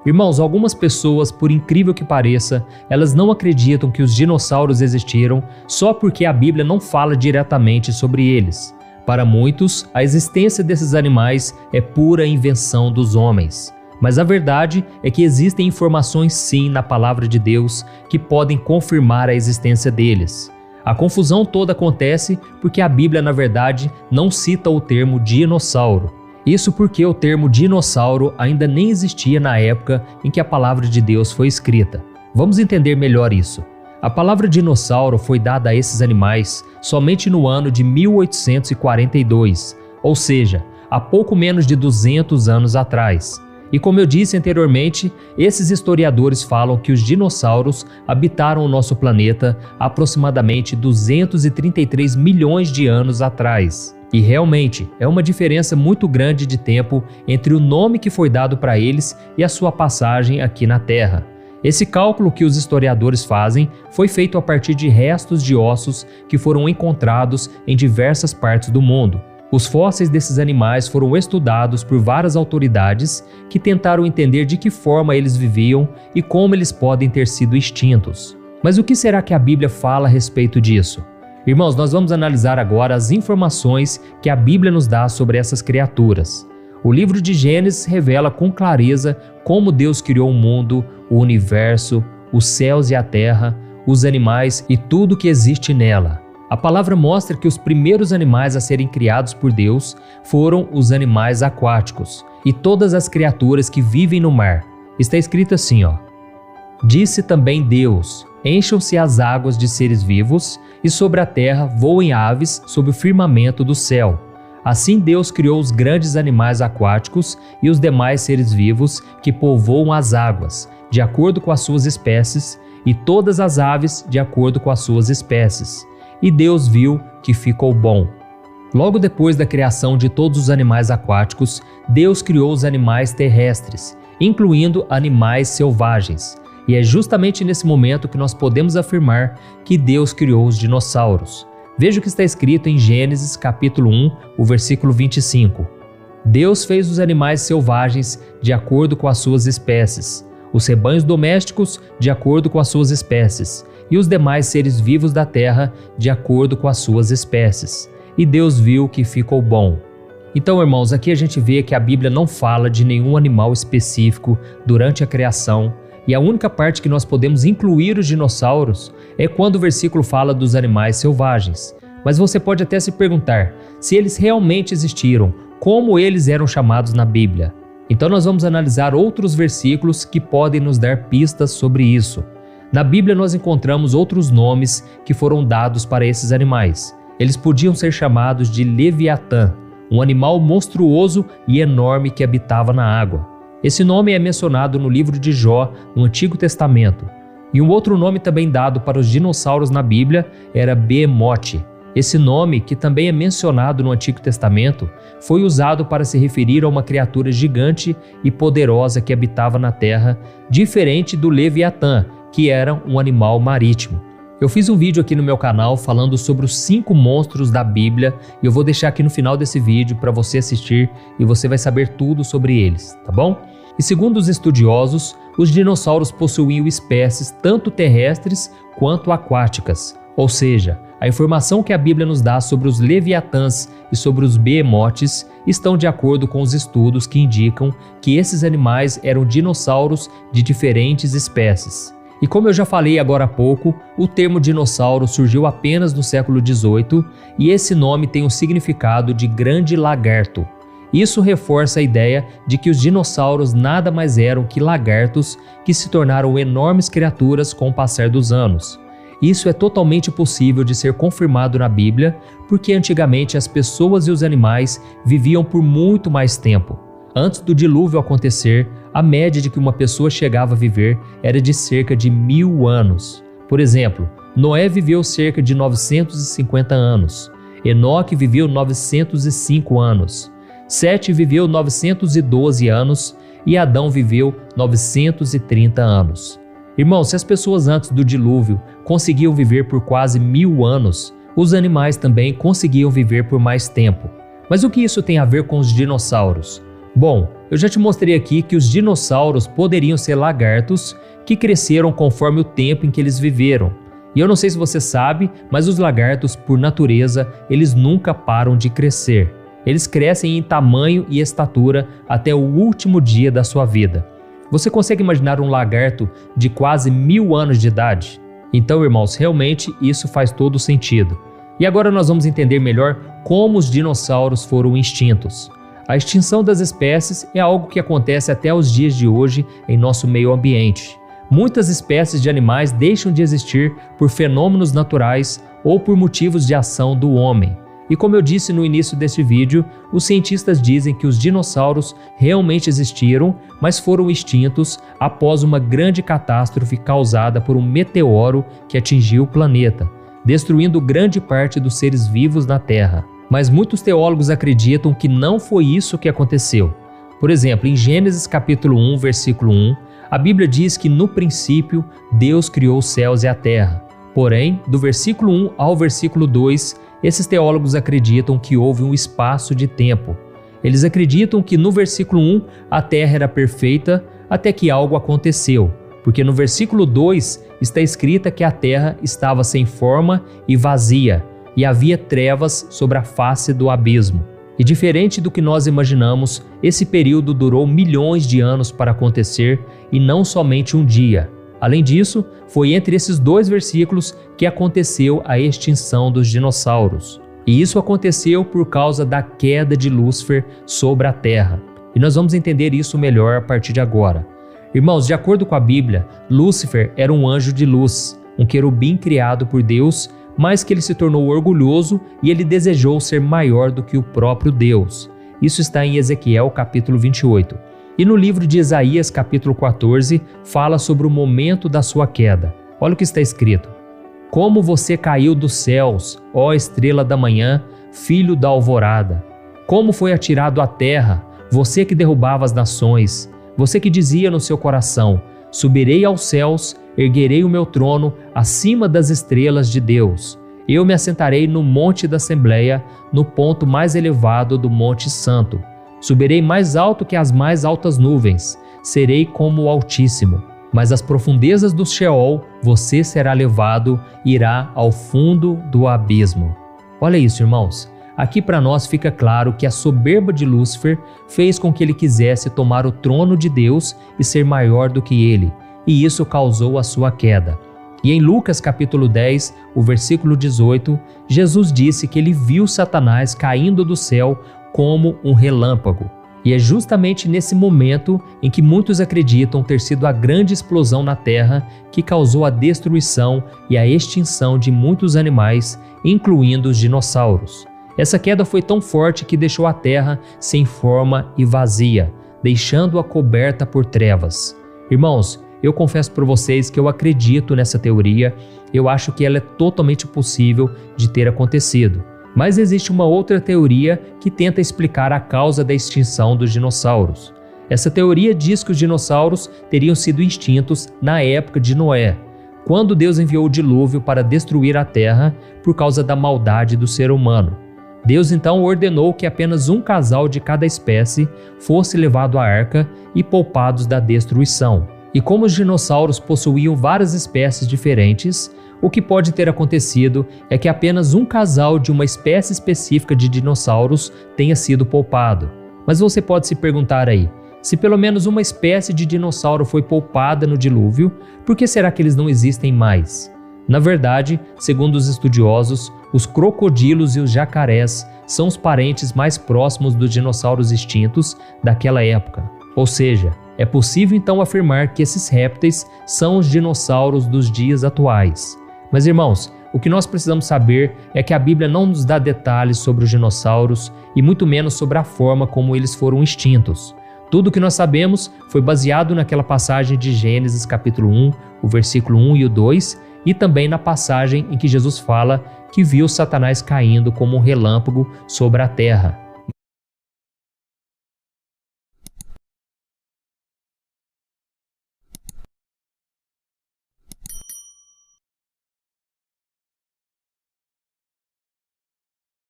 Irmãos, algumas pessoas, por incrível que pareça, elas não acreditam que os dinossauros existiram só porque a Bíblia não fala diretamente sobre eles. Para muitos, a existência desses animais é pura invenção dos homens. Mas a verdade é que existem informações sim na palavra de Deus que podem confirmar a existência deles. A confusão toda acontece porque a Bíblia, na verdade, não cita o termo dinossauro. Isso porque o termo dinossauro ainda nem existia na época em que a palavra de Deus foi escrita. Vamos entender melhor isso. A palavra dinossauro foi dada a esses animais somente no ano de 1842, ou seja, há pouco menos de 200 anos atrás. E como eu disse anteriormente, esses historiadores falam que os dinossauros habitaram o nosso planeta aproximadamente 233 milhões de anos atrás. E realmente, é uma diferença muito grande de tempo entre o nome que foi dado para eles e a sua passagem aqui na Terra. Esse cálculo que os historiadores fazem foi feito a partir de restos de ossos que foram encontrados em diversas partes do mundo. Os fósseis desses animais foram estudados por várias autoridades que tentaram entender de que forma eles viviam e como eles podem ter sido extintos. Mas o que será que a Bíblia fala a respeito disso? Irmãos, nós vamos analisar agora as informações que a Bíblia nos dá sobre essas criaturas. O livro de Gênesis revela com clareza como Deus criou o mundo, o universo, os céus e a terra, os animais e tudo que existe nela. A palavra mostra que os primeiros animais a serem criados por Deus foram os animais aquáticos e todas as criaturas que vivem no mar. Está escrito assim, Disse também Deus, encham-se as águas de seres vivos e sobre a terra voem aves sob o firmamento do céu. Assim Deus criou os grandes animais aquáticos e os demais seres vivos que povoam as águas, de acordo com as suas espécies, e todas as aves de acordo com as suas espécies. E Deus viu que ficou bom. Logo depois da criação de todos os animais aquáticos, Deus criou os animais terrestres, incluindo animais selvagens. E é justamente nesse momento que nós podemos afirmar que Deus criou os dinossauros. Veja o que está escrito em Gênesis capítulo 1, o versículo 25. Deus fez os animais selvagens de acordo com as suas espécies, os rebanhos domésticos de acordo com as suas espécies, e os demais seres vivos da terra de acordo com as suas espécies. E Deus viu que ficou bom. Então, irmãos, aqui a gente vê que a Bíblia não fala de nenhum animal específico durante a criação, e a única parte que nós podemos incluir os dinossauros é quando o versículo fala dos animais selvagens. Mas você pode até se perguntar, se eles realmente existiram, como eles eram chamados na Bíblia? Então nós vamos analisar outros versículos que podem nos dar pistas sobre isso. Na Bíblia nós encontramos outros nomes que foram dados para esses animais. Eles podiam ser chamados de Leviatã, um animal monstruoso e enorme que habitava na água. Esse nome é mencionado no livro de Jó, no Antigo Testamento. E um outro nome também dado para os dinossauros na Bíblia era Behemoth. Esse nome, que também é mencionado no Antigo Testamento, foi usado para se referir a uma criatura gigante e poderosa que habitava na terra, diferente do Leviatã, que era um animal marítimo. Eu fiz um vídeo aqui no meu canal falando sobre os 5 monstros da Bíblia e eu vou deixar aqui no final desse vídeo para você assistir e você vai saber tudo sobre eles, tá bom? E segundo os estudiosos, os dinossauros possuíam espécies tanto terrestres quanto aquáticas, ou seja, a informação que a Bíblia nos dá sobre os leviatãs e sobre os behemoths estão de acordo com os estudos que indicam que esses animais eram dinossauros de diferentes espécies. E como eu já falei agora há pouco, o termo dinossauro surgiu apenas no século XVIII e esse nome tem o significado de grande lagarto. Isso reforça a ideia de que os dinossauros nada mais eram que lagartos que se tornaram enormes criaturas com o passar dos anos. Isso é totalmente possível de ser confirmado na Bíblia, porque antigamente as pessoas e os animais viviam por muito mais tempo. Antes do dilúvio acontecer, a média de que uma pessoa chegava a viver era de cerca de 1000 anos. Por exemplo, Noé viveu cerca de 950 anos, Enoque viveu 905 anos, Sete viveu 912 anos e Adão viveu 930 anos. Irmãos, se as pessoas antes do dilúvio conseguiam viver por quase 1000 anos, os animais também conseguiam viver por mais tempo. Mas o que isso tem a ver com os dinossauros? Bom, eu já te mostrei aqui que os dinossauros poderiam ser lagartos que cresceram conforme o tempo em que eles viveram. E eu não sei se você sabe, mas os lagartos, por natureza, eles nunca param de crescer. Eles crescem em tamanho e estatura até o último dia da sua vida. Você consegue imaginar um lagarto de quase 1000 anos de idade? Então, irmãos, realmente isso faz todo sentido. E agora nós vamos entender melhor como os dinossauros foram extintos. A extinção das espécies é algo que acontece até os dias de hoje em nosso meio ambiente. Muitas espécies de animais deixam de existir por fenômenos naturais ou por motivos de ação do homem. E como eu disse no início deste vídeo, os cientistas dizem que os dinossauros realmente existiram, mas foram extintos após uma grande catástrofe causada por um meteoro que atingiu o planeta, destruindo grande parte dos seres vivos na Terra. Mas muitos teólogos acreditam que não foi isso que aconteceu. Por exemplo, em Gênesis capítulo 1, versículo 1, a Bíblia diz que no princípio Deus criou os céus e a terra. Porém, do versículo 1 ao versículo 2, esses teólogos acreditam que houve um espaço de tempo. Eles acreditam que no versículo 1 a terra era perfeita até que algo aconteceu, porque no versículo 2 está escrita que a terra estava sem forma e vazia, e havia trevas sobre a face do abismo. E diferente do que nós imaginamos, esse período durou milhões de anos para acontecer e não somente um dia. Além disso, foi entre esses dois versículos que aconteceu a extinção dos dinossauros. E isso aconteceu por causa da queda de Lúcifer sobre a Terra. E nós vamos entender isso melhor a partir de agora. Irmãos, de acordo com a Bíblia, Lúcifer era um anjo de luz, um querubim criado por Deus, mas que ele se tornou orgulhoso e ele desejou ser maior do que o próprio Deus. Isso está em Ezequiel capítulo 28. E no livro de Isaías capítulo 14, fala sobre o momento da sua queda. Olha o que está escrito. Como você caiu dos céus, ó estrela da manhã, filho da alvorada. Como foi atirado à terra, você que derrubava as nações. Você que dizia no seu coração, subirei aos céus, erguerei o meu trono acima das estrelas de Deus. Eu me assentarei no monte da Assembleia, no ponto mais elevado do Monte Santo. Subirei mais alto que as mais altas nuvens, serei como o Altíssimo. Mas às profundezas do Sheol você será levado, irá ao fundo do abismo. Olha isso, irmãos. Aqui para nós fica claro que a soberba de Lúcifer fez com que ele quisesse tomar o trono de Deus e ser maior do que ele, e isso causou a sua queda. E em Lucas capítulo 10, o versículo 18, Jesus disse que ele viu Satanás caindo do céu como um relâmpago. E é justamente nesse momento em que muitos acreditam ter sido a grande explosão na Terra que causou a destruição e a extinção de muitos animais, incluindo os dinossauros. Essa queda foi tão forte que deixou a Terra sem forma e vazia, deixando-a coberta por trevas. Irmãos, eu confesso para vocês que eu acredito nessa teoria, eu acho que ela é totalmente possível de ter acontecido. Mas existe uma outra teoria que tenta explicar a causa da extinção dos dinossauros. Essa teoria diz que os dinossauros teriam sido extintos na época de Noé, quando Deus enviou o dilúvio para destruir a terra por causa da maldade do ser humano. Deus então ordenou que apenas um casal de cada espécie fosse levado à arca e poupados da destruição. E como os dinossauros possuíam várias espécies diferentes, o que pode ter acontecido é que apenas um casal de uma espécie específica de dinossauros tenha sido poupado. Mas você pode se perguntar aí, se pelo menos uma espécie de dinossauro foi poupada no dilúvio, por que será que eles não existem mais? Na verdade, segundo os estudiosos, os crocodilos e os jacarés são os parentes mais próximos dos dinossauros extintos daquela época. Ou seja, é possível então afirmar que esses répteis são os dinossauros dos dias atuais. Mas irmãos, o que nós precisamos saber é que a Bíblia não nos dá detalhes sobre os dinossauros e muito menos sobre a forma como eles foram extintos. Tudo o que nós sabemos foi baseado naquela passagem de Gênesis capítulo 1, o versículo 1 e o 2, e também na passagem em que Jesus fala que viu Satanás caindo como um relâmpago sobre a terra.